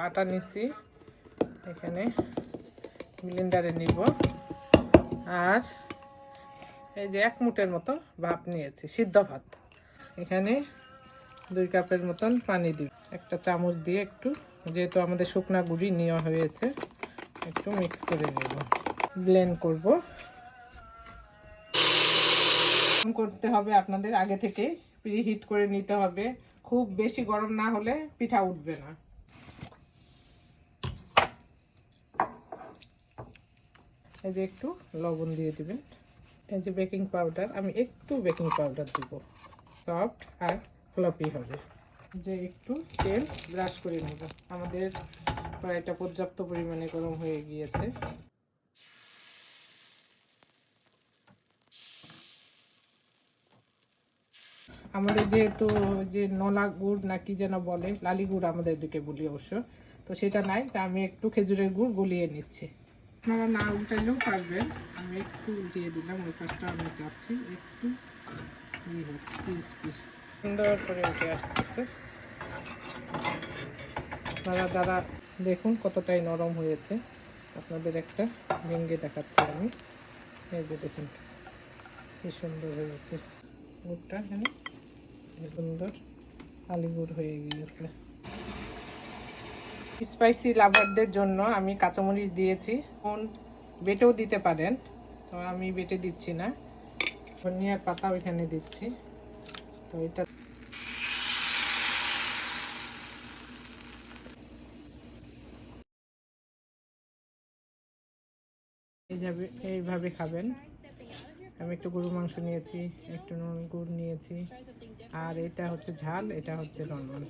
আটা নিছি, এখানে ব্লেন্ডারে নিব। আর এই যে 1 মুঠের মতো ভাত নিয়েছি, সিদ্ধ ভাত। এখানে 2 কাপের মতন পানি দিব। একটা চামচ দিয়ে একটু, যেহেতু আমাদের শুকনা গুঁড়ি নেওয়া হয়েছে, একটু মিক্স করে নেব, ব্লেন্ড করব। করতে হবে আপনাদের আগে থেকে প্রিহিট করে নিতে হবে, খুব বেশি গরম না হলে পিঠা উঠবে না। এই যে একটু লবণ দিয়ে দিবেন। এই যে বেকিং পাউডার, আমি একটু বেকিং পাউডার দিব, সফট আর ফ্লপি হবে। যে একটু তেল ব্রাশ করে নেব। আমাদের কড়াইটা পর্যাপ্ত পরিমাণে গরম হয়ে গিয়েছে। আমাদের যেহেতু যে নলা গুড় না কি যেন বলে, লালি গুড় আমাদের দিকে বলি অবশ্য, তো সেটা নাই, তা আমি একটু খেজুরের গুড় গলিয়ে নিচ্ছি। আপনারা না উল্টাইলেও পারবেন, আমি একটু উল্টিয়ে দিলাম, ওই পাশটা আমি চাচ্ছি একটু সুন্দর করে উঠে আসতেছে। আপনারা যারা দেখুন কতটাই নরম হয়েছে, আপনাদের একটা ভেঙে দেখাচ্ছি আমি। এই যে দেখুন কি সুন্দর হয়েছে গুড়টা, এখানে সুন্দর কালি গুড় হয়ে গিয়েছে। স্পাইসি লাভারদের জন্য আমি কাঁচামরিচ দিয়েছি, বেটেও দিতে পারেন, তো আমি বেটে দিচ্ছি না। ধনিয়ার পাতাও এখানে দিচ্ছি। তো এটা এইভাবে খাবেন। আমি একটু গরু মাংস নিয়েছি, একটু গুড় নিয়েছি, আর এটা হচ্ছে ঝাল, এটা হচ্ছে নরমাল।